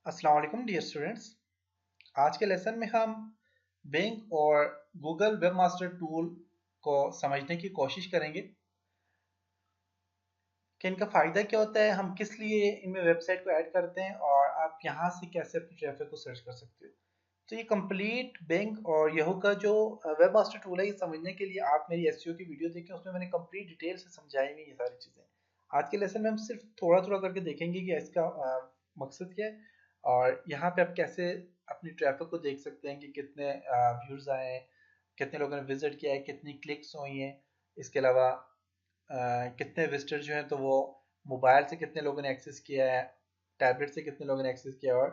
अस्सलाम वालेकुम dear students. आज के लेसन में हम बिंग और गूगल वेबमास्टर टूल को समझने की कोशिश करेंगे कि इनका फ़ायदा क्या होता है, हम किस लिए इनमें वेबसाइट को ऐड करते हैं और आप यहाँ से कैसे अपनी ट्रैफिक को सर्च कर सकते हो। तो ये कंप्लीट बिंग और यहू का जो वेबमास्टर टूल है, ये समझने के लिए आप मेरी एसईओ की वीडियो देखें, उसमें मैंने कंप्लीट डिटेल से समझाई हुई ये सारी चीज़ें। आज के लेसन में हम सिर्फ थोड़ा थोड़ा करके देखेंगे कि इसका मकसद क्या है और यहाँ पे आप कैसे अपनी ट्रैफिक को देख सकते हैं कि कितने व्यूज़ आए हैं, कितने लोगों ने विजिट किया है, कितनी क्लिक्स हुई हैं। इसके अलावा कितने विजिटर जो हैं तो वो मोबाइल से कितने लोगों ने एक्सेस किया है, टैबलेट से कितने लोगों ने एक्सेस किया और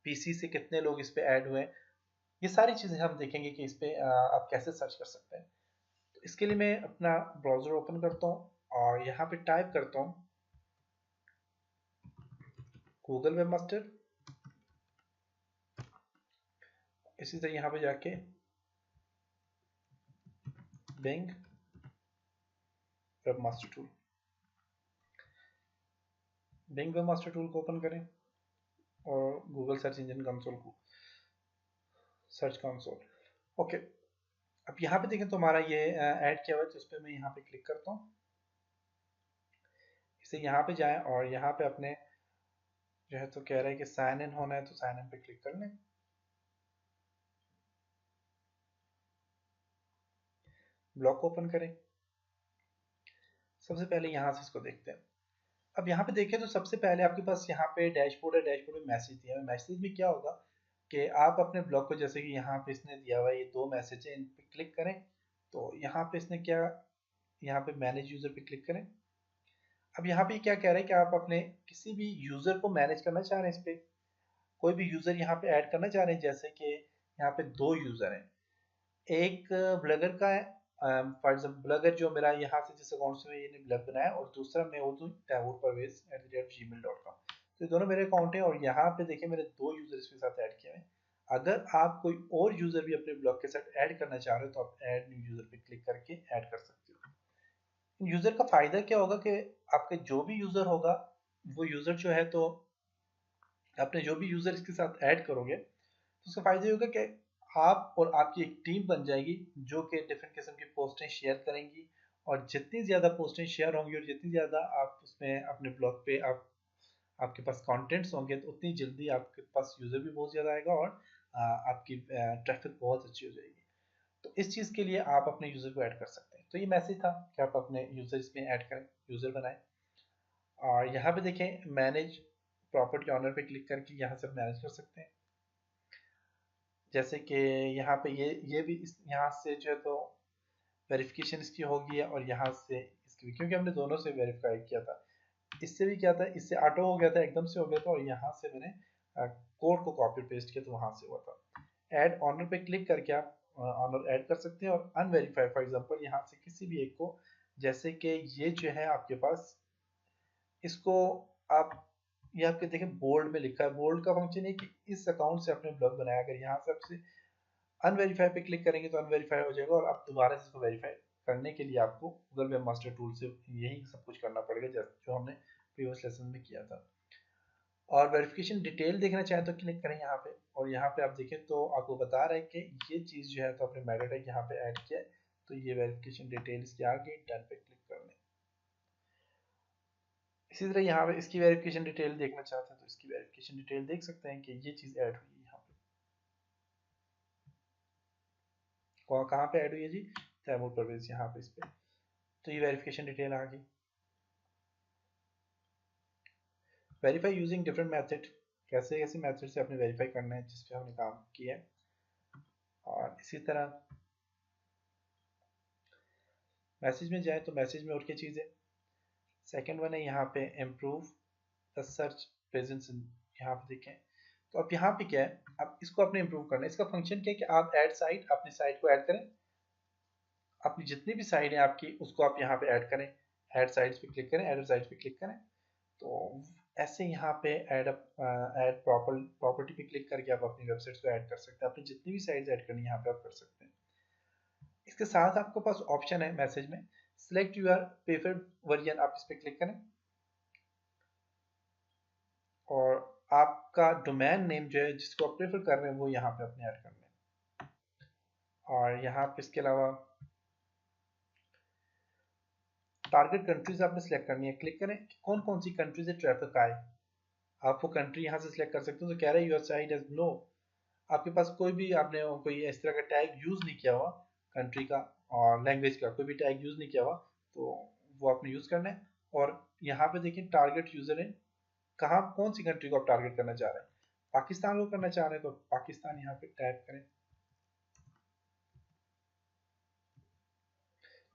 पीसी से कितने लोग इस पे ऐड हुए। ये सारी चीज़ें हम देखेंगे कि इस पे आप कैसे सर्च कर सकते हैं। तो इसके लिए मैं अपना ब्राउज़र ओपन करता हूँ और यहाँ पे टाइप करता हूँ गूगल वेब मास्टर। इसी तरह यहाँ पे जाके Bing web master tool, Bing web master tool को ओपन करें और गूगल सर्च इंजन कंसोल को, सर्च कंसोल। ओके, अब यहाँ पे देखें तो हमारा ये ऐड किया हुआ है, तो इस पर मैं यहाँ पे क्लिक करता हूँ। इसे यहाँ पे जाएं और यहाँ पे अपने जो है तो कह रहा है कि साइन इन होना है, तो साइन इन पे क्लिक कर लें। ब्लॉग ओपन करें। सबसे पहले यहाँ से इसको देखते हैं। अब यहाँ पे देखें तो सबसे पहले आपके पास यहाँ पे डैशबोर्ड है, डैशबोर्ड में मैसेज दिया है। मैसेज में क्या होगा कि आप अपने ब्लॉग को, जैसे कि यहाँ पे इसने दिया हुआ है, ये दो मैसेज है, इन पे क्लिक करें। तो यहाँ पे इसने क्या, यहाँ पे मैनेज यूजर पे क्लिक करें। अब यहाँ पे क्या कह रहा है कि आप अपने किसी भी यूजर को मैनेज करना चाह रहे हैं, इस पे कोई भी यूजर यहाँ पे ऐड करना चाह रहे हैं। जैसे कि यहाँ पे दो यूजर हैं, एक ब्लॉगर का है, फॉर एग्जाम्पल ब्लॉगर जो मेरा यहाँ से जिस अकाउंट से मैंने ब्लॉग बनाया, और दूसरा मैं वो दूँ तैमूर परवेज @gmail.com। तो ये दोनों मेरे अकाउंट हैं और यहाँ पे देखिए मेरे दो यूजर इसके साथ ऐड किए हैं। अगर आप कोई और यूजर भी अपने ब्लॉग के साथ ऐड करना चाह रहे हो तो आप ऐड न्यू यूजर पे क्लिक करके ऐड कर सकते हो। यूजर का फायदा क्या होगा कि आपके जो भी यूजर होगा, वो यूजर जो है तो अपने जो भी यूजर इसके साथ ऐड करोगे तो उसका फायदा ये होगा कि आप और आपकी एक टीम बन जाएगी जो कि डिफरेंट किस्म की पोस्टें शेयर करेंगी। और जितनी ज़्यादा पोस्टें शेयर होंगी और जितनी ज़्यादा आप उसमें अपने ब्लॉग पे आप आपके पास कंटेंट्स होंगे, तो उतनी जल्दी आपके पास यूज़र भी बहुत ज़्यादा आएगा और आपकी ट्रैफिक बहुत अच्छी हो जाएगी। तो इस चीज़ के लिए आप अपने यूज़र को ऐड कर सकते हैं। तो ये मैसेज था कि आप अपने यूज़र इसमें ऐड करें, यूज़र बनाएं। और यहाँ पे देखें मैनेज प्रॉपर्टी ऑनर पे क्लिक करके यहाँ से मैनेज कर सकते हैं। जैसे कि यहाँ पे ये भी इस यहाँ से जो है तो वेरिफिकेशन इसकी होगी है, और यहाँ से इसकी भी, क्योंकि हमने दोनों से वेरीफाई किया था। इससे भी क्या था, इससे ऑटो हो गया था, एकदम से हो गया था, और यहाँ से मैंने कोड को कॉपी पेस्ट किया तो वहां से हुआ था। ऐड ऑनर पे क्लिक करके आप ऑनर ऐड कर सकते हैं। और अनवेरीफाइड फॉर एग्जांपल यहाँ से किसी भी एक को, जैसे कि ये जो है आपके पास, इसको आप, ये आपके देखें बोल्ड में लिखा है। बोल्ड का फंक्शन है कि इस अकाउंट से आपने ब्लॉग बनाया, अगर यहाँ से आपसे अनवेरीफाई पे क्लिक करेंगे तो अनवेरीफाई हो जाएगा, और आप दोबारा से इसको वेरीफाई करने के लिए आपको गूगल वेब मास्टर टूल से यही सब कुछ करना पड़ेगा, जैसे जो हमने प्रीवियस लेसन में किया था। और वेरिफिकेशन डिटेल देखना चाहें तो क्लिक करें यहाँ पे, और यहाँ पे आप देखें तो आपको बता रहा है कि ये चीज़ जो है तो अपने मेटाटैग यहाँ पे ऐड किया है, तो ये वेरिफिकेशन डिटेल इसकी आ गई। डन पे क्लिक कर लें। इसी तरह यहाँ पे इसकी वेरिफिकेशन डिटेल देखना चाहते हैं तो इसकी वेरिफिकेशन डिटेल देख सकते हैं कि ये चीज़ ऐड हुई है यहाँ पे। कहाँ पे ऐड हुई है जी? तैमूर परवेज, यहाँ पे इस पे। तो ये वेरिफिकेशन डिटेल आ गई। वेरीफाई यूजिंग डिफरेंट मेथड, कैसे कैसे मेथड से आपने वेरीफाई करना है जिस पे हमने काम किया है। और इसी तरह मैसेज में जाए तो मैसेज में और क्या चीज़ है। सेकंड वन है यहाँ पे इम्प्रूव द सर्च प्रेजेंस। यहाँ पे देखें तो अब यहाँ पे क्या है, अब इसको आपने इम्प्रूव करना है। इसका फंक्शन क्या है कि आप ऐड साइट, अपनी साइट को ऐड करें, अपनी जितनी भी साइट है आपकी उसको आप यहाँ पे ऐड करें। ऐड साइट्स पे क्लिक करें, ऐड साइट्स पे क्लिक करें। तो ऐसे यहाँ पे ऐड प्रॉपर्टी पे क्लिक करके आप अपनी वेबसाइट्स को ऐड कर सकते हैं। अपनी जितनी भी साइट्स ऐड करनी है यहाँ पे आप कर सकते हैं। इसके साथ आपके पास ऑप्शन है मैसेज में, सिलेक्ट यूर प्रेफर्ड वर्जन, आप इस पर क्लिक करें और आपका डोमेन नेम जो है जिसको आप प्रेफर कर रहे हैं वो यहाँ पे अपने ऐड करना है। और यहाँ पे इसके अलावा टारगेट कंट्रीज आपने सेलेक्ट करनी है। क्लिक करें कि कौन कौन सी कंट्री से ट्रैफिक आए। आप वो कंट्री यहाँ से सिलेक्ट कर सकते हो। तो कह रहे हैं योर साइट हैज नो, आपके पास कोई भी आपने कोई इस तरह का टैग यूज नहीं किया हुआ कंट्री का और लैंग्वेज का, कोई भी टैग यूज नहीं किया हुआ, तो वो आपने यूज करना है। और यहाँ पे देखिए टारगेट यूजर है, कहाँ कौन सी कंट्री को आप टारगेट करना चाह रहे हैं। पाकिस्तान को करना चाह रहे हैं तो पाकिस्तान यहाँ पे टाइप करें।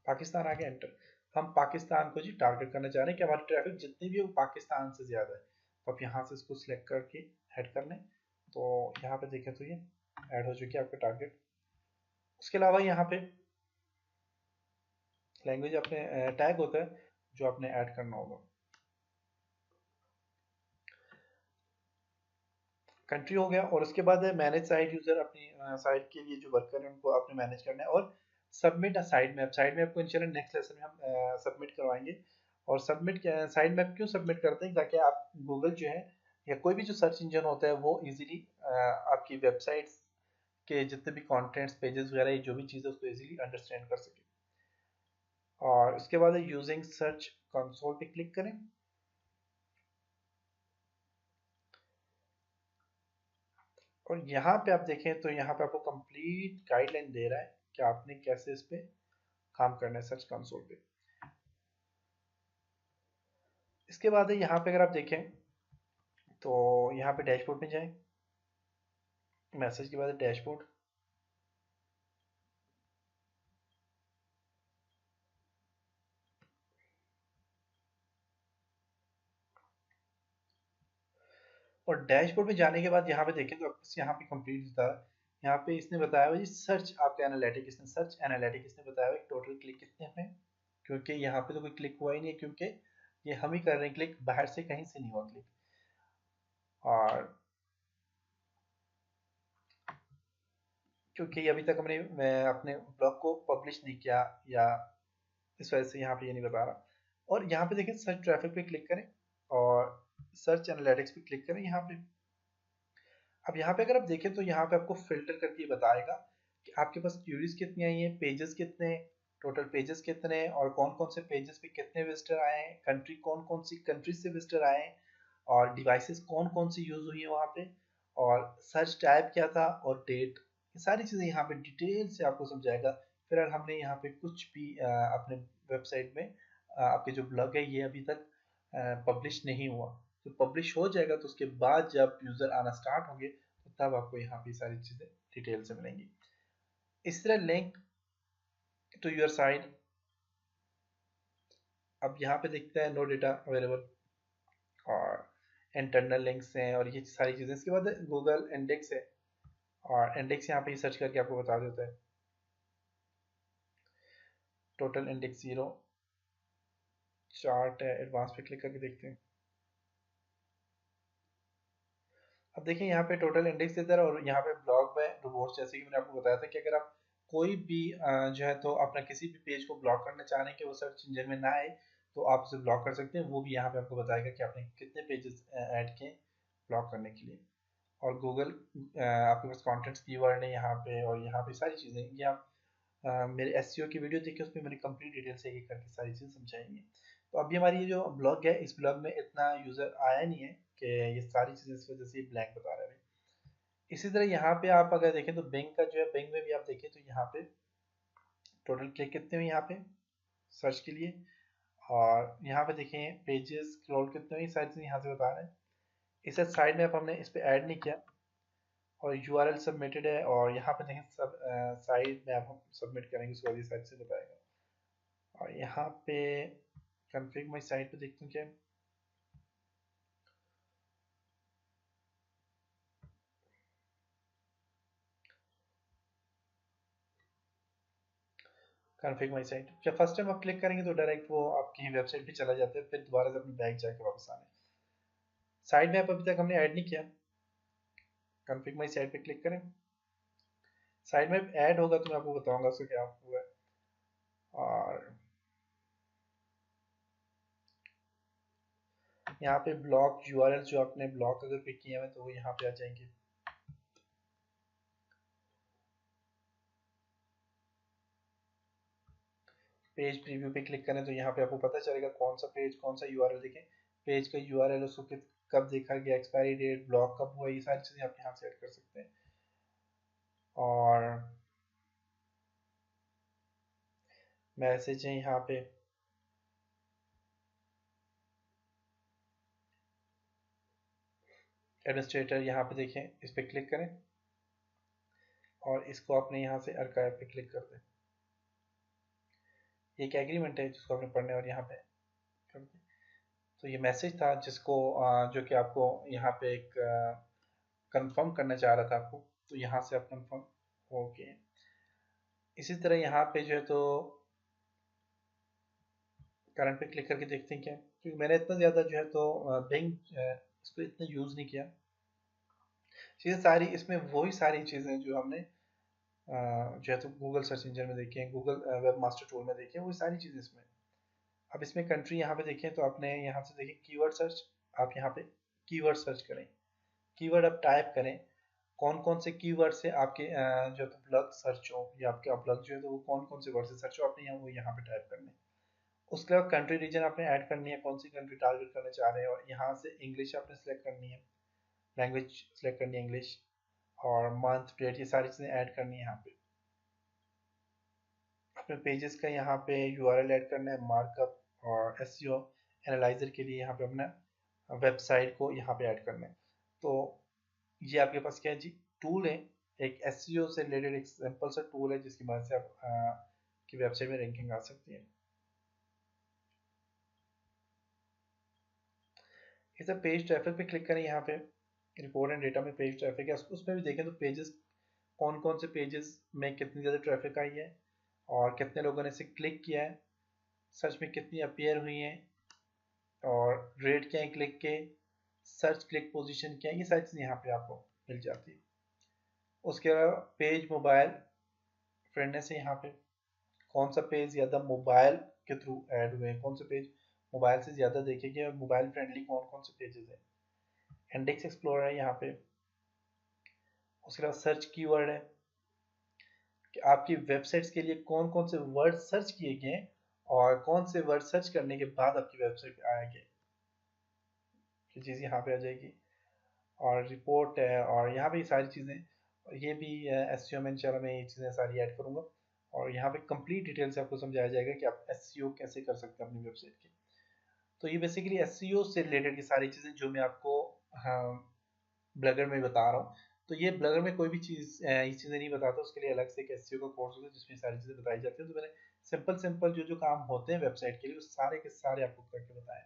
पाकिस्तान आगे एंटर। हम पाकिस्तान को जी टारगेट करना चाह रहे हैं कि हमारी ट्रैफिक जितनी भी है वो पाकिस्तान से ज्यादा है। तो आप यहाँ से इसको सिलेक्ट करके ऐड कर लें। तो यहाँ पे देखें तो ये ऐड हो चुकी है आपका टारगेट। उसके अलावा यहाँ पे लैंग्वेज अपने टैग होता है जो आपने ऐड करना होगा। कंट्री हो गया और उसके बाद है मैनेज साइट यूजर, अपनी साइट के लिए जो वर्कर है उनको आपने मैनेज करना है। और सबमिट अ साइट मैप, साइट मैप को इंशाल्लाह नेक्स्ट लेसन में हम सबमिट करवाएंगे। और सबमिट साइट मैप क्यों सबमिट करते हैं, ताकि आप गूगल जो है या कोई भी जो सर्च इंजन होता है वो इजीली आपकी वेबसाइट्स के जितने भी कंटेंट्स पेजेस वगैरह जो भी चीज़ है उसको इजीली अंडरस्टैंड कर सके। और उसके बाद यूजिंग सर्च कंसोल पे क्लिक करें। और यहाँ पे आप देखें तो यहाँ पे आपको कंप्लीट गाइडलाइन दे रहा है कि आपने कैसे इस पे काम करना है सर्च कंसोल पे। इसके बाद यहाँ पे अगर आप देखें तो यहाँ पे डैशबोर्ड में जाएं। मैसेज के बाद डैशबोर्ड। और डैशबोर्ड में जाने के बाद यहाँ पे देखें तो आपको यहाँ पे कंप्लीट होता है। यहाँ पे इसने बताया हुआ जी सर्च आपका एनालिटिक, इसने सर्च एनालिटिक इसने बताया हुआ टोटल क्लिक कितने हैं। क्योंकि यहाँ पे तो कोई क्लिक हुआ ही नहीं है, क्योंकि ये हम ही कर रहे हैं क्लिक, बाहर से कहीं से नहीं हुआ क्लिक। और क्योंकि अभी तक हमने अपने ब्लॉग को पब्लिश नहीं किया, या इस वजह से यहाँ पे ये नहीं बता रहा। और यहाँ पे देखें सर्च ट्रैफिक पे क्लिक करें और सर्च एनालिटिक्स पे क्लिक करें यहाँ पे। अब यहाँ पे अगर आप देखें तो यहाँ पे आपको फिल्टर करके बताएगा कि आपके पास क्यूरीज कितनी आई हैं, पेजेस कितने, टोटल पेजेस कितने, और कौन कौन से पेजेस पे कितने विजिटर आए हैं, कंट्री कौन कौन सी कंट्री से विजिटर आए हैं, और डिवाइसेस कौन कौन सी यूज हुई है वहाँ पे, और सर्च टाइप क्या था, और डेट। ये सारी चीज़ें यहाँ पे डिटेल से आपको समझाएगा। फिर अगर हमने यहाँ पे कुछ भी अपने वेबसाइट में आपके जो ब्लॉग है ये अभी तक पब्लिश नहीं हुआ, तो पब्लिश हो जाएगा तो उसके बाद जब यूज़र आना स्टार्ट होंगे तो तब आपको यहाँ पे सारी चीज़ें डिटेल से मिलेंगी। इस तरह लिंक टू योर साइट, अब यहाँ पे दिखता है नो डेटा अवेलेबल, और इंटरनल लिंक्स हैं और ये सारी चीज़ें। इसके बाद गूगल इंडेक्स है, और इंडेक्स यहाँ पे सर्च करके आपको बता देता है। टोटल इंडेक्स 0, चार्ट है, एडवांस पे क्लिक करके देखते हैं। अब देखिए यहाँ पे टोटल इंडेक्स इधर, और यहाँ पे ब्लॉक बाय रिवॉर्ड्स, जैसे कि मैंने आपको बताया था कि अगर आप कोई भी जो है तो अपना किसी भी पेज को ब्लॉक करना चाह रहे हैं कि वो सर्च इंजन में ना आए, तो आप उसे ब्लॉक कर सकते हैं। वो भी यहाँ पे आपको बताएगा कि आपने कितने पेजेस ऐड किए ब्लॉक करने के लिए। और गूगल आपके पास कॉन्टेंट्स कीवर्ड है यहाँ पे, और यहाँ पे सारी चीज़ें ये आप मेरे एसईओ की वीडियो देखिए, उसमें मैंने कंप्लीट डिटेल से एक करके सारी चीज़ समझाई है। तो अभी हमारी ये जो ब्लॉग है इस ब्लॉग में इतना यूज़र आया नहीं है कि ये सारी चीज़ें इस वजह से ब्लैंक बता रहे हैं। इसी तरह यहाँ पे आप अगर देखें तो बिंग का जो है, बिंग में भी आप देखें तो यहाँ पे टोटल क्लिक कितने हुए यहाँ पे सर्च के लिए, और यहाँ पे देखें पेजेस स्क्रॉल कितने हुए, सारी चीज़ें यहाँ से बता रहे हैं। इसे साइड में हमने इस पे ऐड नहीं किया, और यूआरएल सबमिटेड है, और यहाँ पे देखें सब साइड में आप हम सबमिट करेंगे उसके बाद ये साइड से बताएगा। और यहाँ पे कन्फिग माई साइट पे देखते हैं क्या, कन्फिग माई साइट जब फर्स्ट टाइम आप क्लिक करेंगे तो डायरेक्ट वो आपकी वेबसाइट पे चला जाता है, फिर दोबारा से अपने बैग जाके वापस आना है। साइड मैप अभी तक हमने ऐड नहीं किया, कन्फिग माई साइट पे क्लिक करें। साइड मैप ऐड होगा तो मैं आपको बताऊंगा उसका क्या हुआ है। और यहाँ पे ब्लॉक यूआरएल जो आपने ब्लॉक अगर पे किए हुए तो वो यहाँ पे आ जाएंगे। पेज प्रीव्यू पे क्लिक करें तो यहाँ पे आपको पता चलेगा कौन सा पेज कौन सा यूआरएल देखें, पेज का यूआरएल उसको कब देखा गया, एक्सपायरी डेट, ब्लॉक कब हुआ, ये सारी चीज़ें आप यहाँ से ऐड कर सकते हैं। और मैसेज है यहाँ पे, एडमिनिस्ट्रेटर यहाँ पे देखें, इस पर क्लिक करें और इसको आपने यहाँ से आर्काइव पे क्लिक कर दें। ये एक एग्रीमेंट है जिसको आपने पढ़ने और यहाँ पे कर दें। तो ये मैसेज था जिसको जो कि आपको यहाँ पे एक कंफर्म करना चाह रहा था आपको, तो यहाँ से आप कंफर्म हो गए। इसी तरह यहाँ पे जो है तो करंट पे क्लिक करके देखते हैं क्या, क्योंकि मैंने इतना ज़्यादा जो है तो बिंग इसको इतना यूज़ नहीं किया। चीज़ें सारी इसमें वही सारी चीज़ें जो हमने जो है तो गूगल सर्च इंजन में देखें, गूगल वेब मास्टर टूल में देखें, वही सारी चीज़ें इसमें। अब इसमें कंट्री यहाँ पे देखें तो आपने यहाँ से देखें कीवर्ड सर्च, आप यहाँ पे कीवर्ड सर्च करें, कीवर्ड आप टाइप करें, कौन कौन से कीवर्ड से आपके जो तो ब्लॉग सर्च हो या आपके ब्लॉग जो है तो वो कौन कौन से वर्ड से सर्च हो, आपने यहाँ वो यहाँ पे टाइप करने। उसके बाद कंट्री रीजन आपने ऐड करनी है, कौन सी कंट्री टारगेट करना चाह रहे हैं, और यहाँ से इंग्लिश आपने सेलेक्ट करनी है, लैंग्वेज सेलेक्ट करनी है इंग्लिश, और मंथ डेट ये सारी चीज़ें ऐड करनी है यहाँ पे। अपने पेजेस का यहाँ पे यूआरएल ऐड करना है, मार्कअप और एसईओ एनालाइजर के लिए यहाँ पे अपना वेबसाइट को यहाँ पे ऐड करना है। तो ये आपके पास क्या है जी, टूल है, एक एसईओ से रिलेटेड एक सिंपल सा टूल है जिसकी मदद से आप की वेबसाइट में रैंकिंग आ सकती है। इस पेज ट्रैफिक पे क्लिक करें, यहाँ पे रिपोर्ट एंड डेटा में पेज ट्रैफिक है, उसमें भी देखें तो पेजेस कौन कौन से पेजेस में कितनी ज़्यादा ट्रैफिक आई है और कितने लोगों ने इसे क्लिक किया है, सर्च में कितनी अपीयर हुई हैं, और रेट क्या है क्लिक के, सर्च क्लिक पोजीशन क्या है, ये सारी चीज़ें यहाँ पे आपको मिल जाती है। उसके अलावा पेज मोबाइल फ्रेंडनेस है, यहाँ पे कौन सा पेज ज़्यादा मोबाइल के थ्रू ऐड हुए हैं, कौन से पेज मोबाइल से ज़्यादा देखेंगे और मोबाइल फ्रेंडली कौन कौन से पेजेस हैं। इंडेक्स एक्सप्लोरर है यहाँ पे। उसके बाद सर्च कीवर्ड है कि आपकी वेबसाइट्स के लिए कौन कौन से वर्ड सर्च किए गए हैं और कौन से वर्ड सर्च करने के बाद आपकी वेबसाइट पे आएंगे, ये चीज़ यहाँ पे आ जाएगी। और रिपोर्ट है, और यहाँ पे ये सारी चीज़ें, ये भी एसईओ में इंशाल्लाह मैं ये चीज़ें सारी ऐड करूँगा, और यहाँ पे कंप्लीट डिटेल से आपको समझाया जाएगा कि आप एसईओ कैसे कर सकते हैं अपनी वेबसाइट की। तो ये बेसिकली एसईओ से रिलेटेड की सारी चीज़ें जो मैं आपको हाँ ब्लगर में बता रहा हूँ। तो ये ब्लगर में कोई भी चीज़ ये चीज़ें नहीं बताता, उसके लिए अलग से एक एसईओ का कोर्स होता है जिसमें सारी चीज़ें बताई जाती हैं। तो मैंने सिंपल सिंपल जो जो काम होते हैं वेबसाइट के लिए वो सारे के सारे आपको करके बताए।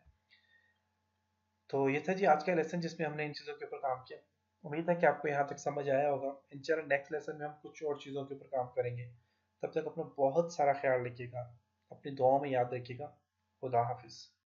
तो ये था जी आज का लेसन जिसमें हमने इन चीज़ों के ऊपर काम किया। उम्मीद है कि आपको यहाँ तक समझ आया होगा। इंशाल्लाह नेक्स्ट लेसन में हम कुछ और चीज़ों के ऊपर काम करेंगे। तब तक अपना बहुत सारा ख्याल रखिएगा, अपनी दुआओं में याद रखिएगा। खुदा हाफिज़।